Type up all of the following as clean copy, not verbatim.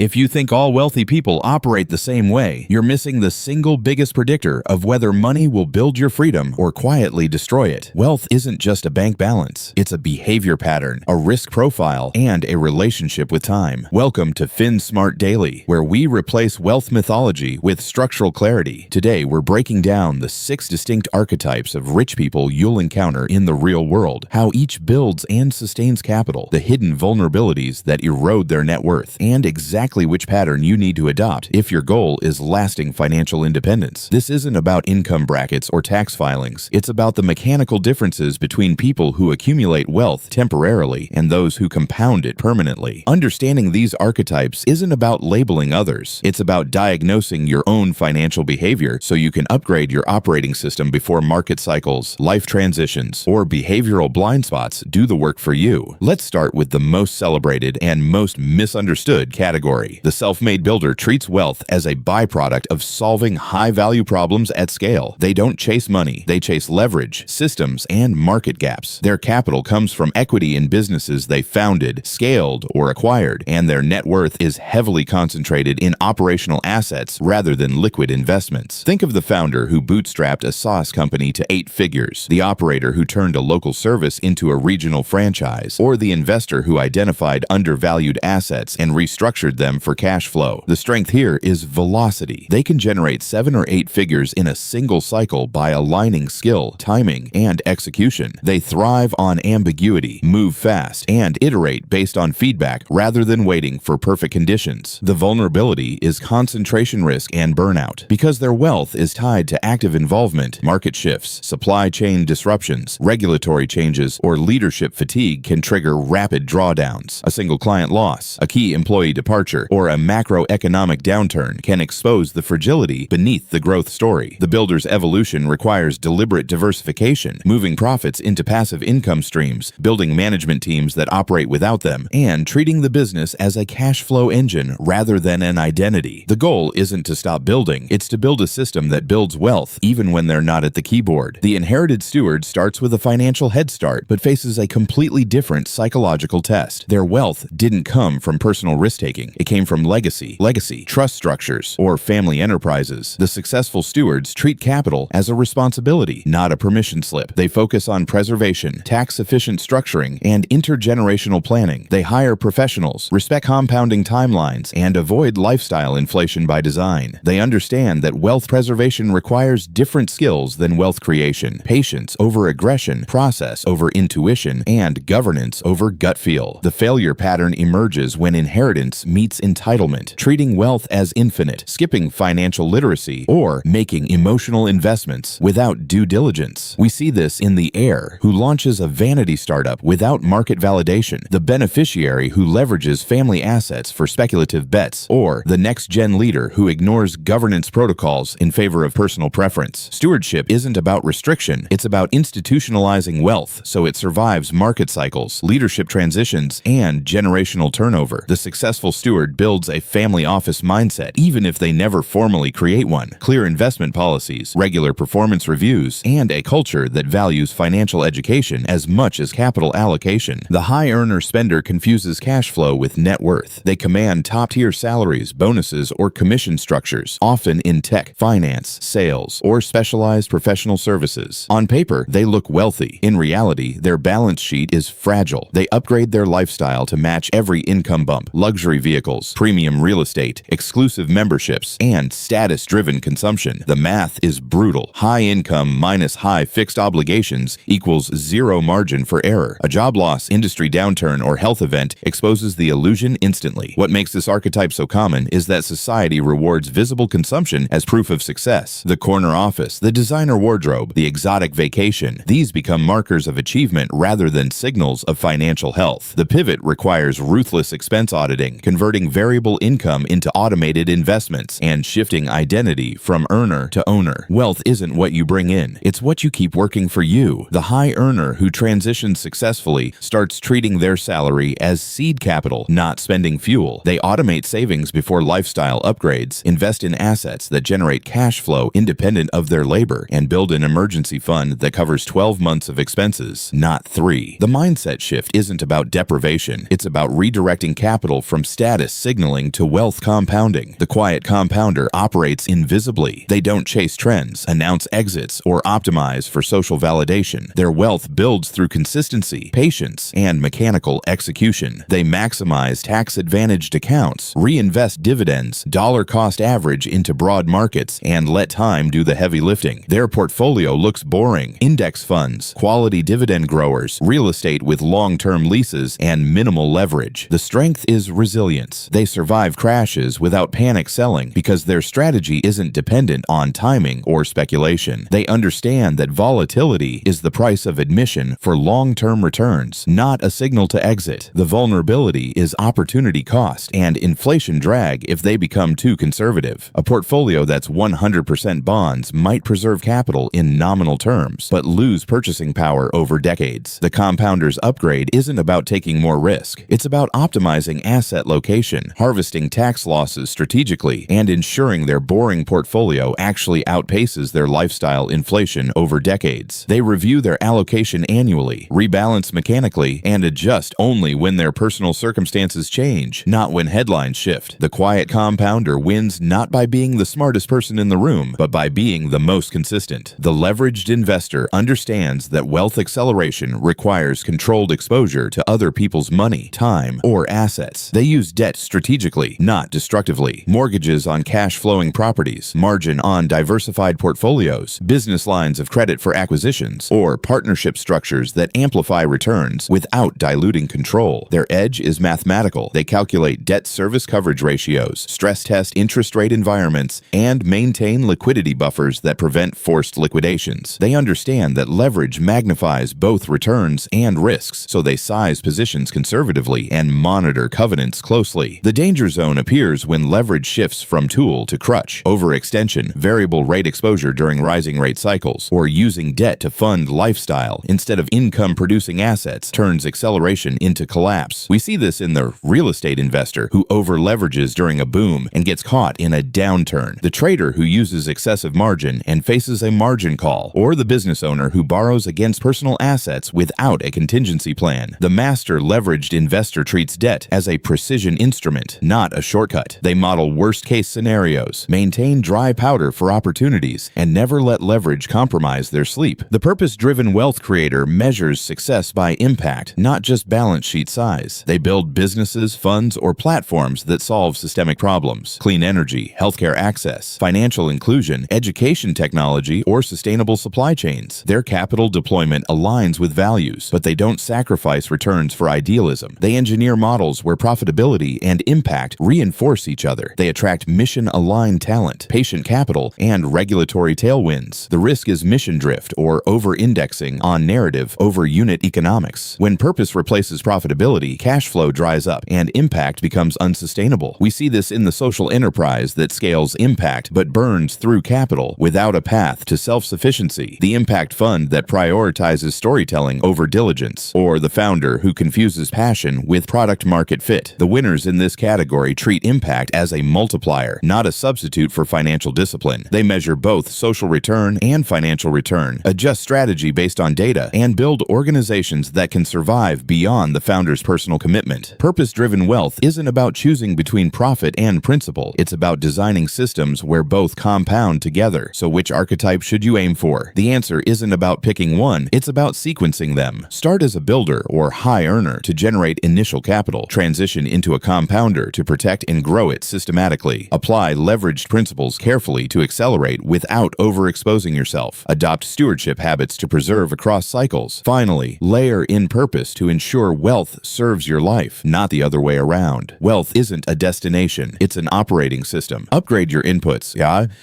If you think all wealthy people operate the same way, you're missing the single biggest predictor of whether money will build your freedom or quietly destroy it. Wealth isn't just a bank balance. It's a behavior pattern, a risk profile, and a relationship with time. Welcome to FinSmart Daily, where we replace wealth mythology with structural clarity. Today, we're breaking down the 6 distinct archetypes of rich people you'll encounter in the real world, how each builds and sustains capital, the hidden vulnerabilities that erode their net worth, and exactly which pattern you need to adopt if your goal is lasting financial independence. This isn't about income brackets or tax filings. It's about the mechanical differences between people who accumulate wealth temporarily and those who compound it permanently. Understanding these archetypes isn't about labeling others. It's about diagnosing your own financial behavior so you can upgrade your operating system before market cycles, life transitions, or behavioral blind spots do the work for you. Let's start with the most celebrated and most misunderstood category. The self-made builder treats wealth as a byproduct of solving high-value problems at scale. They don't chase money. They chase leverage, systems, and market gaps. Their capital comes from equity in businesses they founded, scaled, or acquired, and their net worth is heavily concentrated in operational assets rather than liquid investments. Think of the founder who bootstrapped a sauce company to 8 figures, the operator who turned a local service into a regional franchise, or the investor who identified undervalued assets and restructured them for cash flow. The strength here is velocity. They can generate 7 or 8 figures in a single cycle by aligning skill, timing, and execution. They thrive on ambiguity, move fast, and iterate based on feedback rather than waiting for perfect conditions. The vulnerability is concentration risk and burnout. Because their wealth is tied to active involvement, market shifts, supply chain disruptions, regulatory changes, or leadership fatigue can trigger rapid drawdowns. A single client loss, a key employee departure, or a macroeconomic downturn can expose the fragility beneath the growth story. The builder's evolution requires deliberate diversification, moving profits into passive income streams, building management teams that operate without them, and treating the business as a cash flow engine rather than an identity. The goal isn't to stop building, it's to build a system that builds wealth even when they're not at the keyboard. The inherited steward starts with a financial head start but faces a completely different psychological test. Their wealth didn't come from personal risk-taking. It came from legacy, trust structures, or family enterprises. The successful stewards treat capital as a responsibility, not a permission slip. They focus on preservation, tax-efficient structuring, and intergenerational planning. They hire professionals, respect compounding timelines, and avoid lifestyle inflation by design. They understand that wealth preservation requires different skills than wealth creation: patience over aggression, process over intuition, and governance over gut feel. The failure pattern emerges when inheritance meets entitlement, treating wealth as infinite, skipping financial literacy, or making emotional investments without due diligence. We see this in the heir who launches a vanity startup without market validation, the beneficiary who leverages family assets for speculative bets, or the next-gen leader who ignores governance protocols in favor of personal preference. Stewardship isn't about restriction, it's about institutionalizing wealth so it survives market cycles, leadership transitions, and generational turnover. The successful steward builds a family office mindset even if they never formally create one. Clear investment policies, regular performance reviews, and a culture that values financial education as much as capital allocation. The high earner spender confuses cash flow with net worth. They command top-tier salaries, bonuses, or commission structures, often in tech, finance, sales, or specialized professional services. On paper, they look wealthy. In reality, their balance sheet is fragile. They upgrade their lifestyle to match every income bump: luxury vehicles, premium real estate, exclusive memberships, and status-driven consumption. The math is brutal. High income minus high fixed obligations equals zero margin for error. A job loss, industry downturn, or health event exposes the illusion instantly. What makes this archetype so common is that society rewards visible consumption as proof of success. The corner office, the designer wardrobe, the exotic vacation, these become markers of achievement rather than signals of financial health. The pivot requires ruthless expense auditing, converting variable income into automated investments, and shifting identity from earner to owner. Wealth isn't what you bring in, it's what you keep working for you. The high earner who transitions successfully starts treating their salary as seed capital, not spending fuel. They automate savings before lifestyle upgrades, invest in assets that generate cash flow independent of their labor, and build an emergency fund that covers 12 months of expenses, not 3. The mindset shift isn't about deprivation, it's about redirecting capital from status obvious signaling to wealth compounding. The quiet compounder operates invisibly. They don't chase trends, announce exits, or optimize for social validation. Their wealth builds through consistency, patience, and mechanical execution. They maximize tax-advantaged accounts, reinvest dividends, dollar-cost average into broad markets, and let time do the heavy lifting. Their portfolio looks boring. Index funds, quality dividend growers, real estate with long-term leases, and minimal leverage. The strength is resilience. They survive crashes without panic selling because their strategy isn't dependent on timing or speculation. They understand that volatility is the price of admission for long-term returns, not a signal to exit. The vulnerability is opportunity cost and inflation drag if they become too conservative. A portfolio that's 100% bonds might preserve capital in nominal terms, but lose purchasing power over decades. The compounder's upgrade isn't about taking more risk. It's about optimizing asset location, harvesting tax losses strategically, and ensuring their boring portfolio actually outpaces their lifestyle inflation over decades. They review their allocation annually, rebalance mechanically, and adjust only when their personal circumstances change, not when headlines shift. The quiet compounder wins not by being the smartest person in the room, but by being the most consistent. The leveraged investor understands that wealth acceleration requires controlled exposure to other people's money, time, or assets. They use debt strategically, not destructively. Mortgages on cash-flowing properties, margin on diversified portfolios, business lines of credit for acquisitions, or partnership structures that amplify returns without diluting control. Their edge is mathematical. They calculate debt service coverage ratios, stress test interest rate environments, and maintain liquidity buffers that prevent forced liquidations. They understand that leverage magnifies both returns and risks, so they size positions conservatively and monitor covenants closely. The danger zone appears when leverage shifts from tool to crutch, overextension, variable rate exposure during rising rate cycles, or using debt to fund lifestyle instead of income-producing assets turns acceleration into collapse. We see this in the real estate investor who over-leverages during a boom and gets caught in a downturn, the trader who uses excessive margin and faces a margin call, or the business owner who borrows against personal assets without a contingency plan. The master leveraged investor treats debt as a precision instrument, not a shortcut. They model worst-case scenarios, maintain dry powder for opportunities, and never let leverage compromise their sleep. The purpose-driven wealth creator measures success by impact, not just balance sheet size. They build businesses, funds, or platforms that solve systemic problems: clean energy, healthcare access, financial inclusion, education technology, or sustainable supply chains. Their capital deployment aligns with values, but they don't sacrifice returns for idealism. They engineer models where profitability and impact reinforce each other. They attract mission-aligned talent, patient capital, and regulatory tailwinds. The risk is mission drift or over-indexing on narrative over unit economics. When purpose replaces profitability, cash flow dries up and impact becomes unsustainable. We see this in the social enterprise that scales impact but burns through capital without a path to self-sufficiency, the impact fund that prioritizes storytelling over diligence, or the founder who confuses passion with product-market fit. The winners in this category treat impact as a multiplier, not a substitute for financial discipline. They measure both social return and financial return, adjust strategy based on data, and build organizations that can survive beyond the founder's personal commitment. Purpose-driven wealth isn't about choosing between profit and principle. It's about designing systems where both compound together. So which archetype should you aim for? The answer isn't about picking one, it's about sequencing them. Start as a builder or high earner to generate initial capital. Transition into a compounder to protect and grow it systematically. Apply leveraged principles carefully to accelerate without overexposing yourself. Adopt stewardship habits to preserve across cycles. Finally, layer in purpose to ensure wealth serves your life, not the other way around. Wealth isn't a destination, it's an operating system. Upgrade your inputs,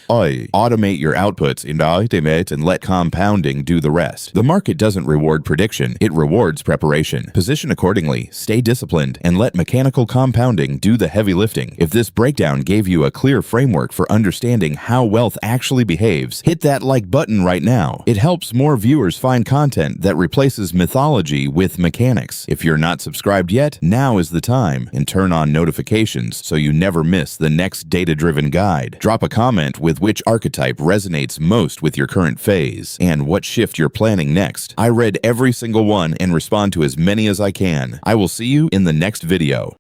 automate your outputs in Archetypes and let compounding do the rest. The market doesn't reward prediction, it rewards preparation. Position accordingly, stay disciplined, and let mechanical compounding do the heavy lifting. If this breakdown gave you a clear framework for understanding how wealth actually behaves, hit that like button right now. It helps more viewers find content that replaces mythology with mechanics. If you're not subscribed yet, now is the time, and turn on notifications so you never miss the next data-driven guide. Drop a comment with which archetype resonates most with your current phase, and what shift you're planning next. I read every single one and respond to as many as I can. I will see you in the next video.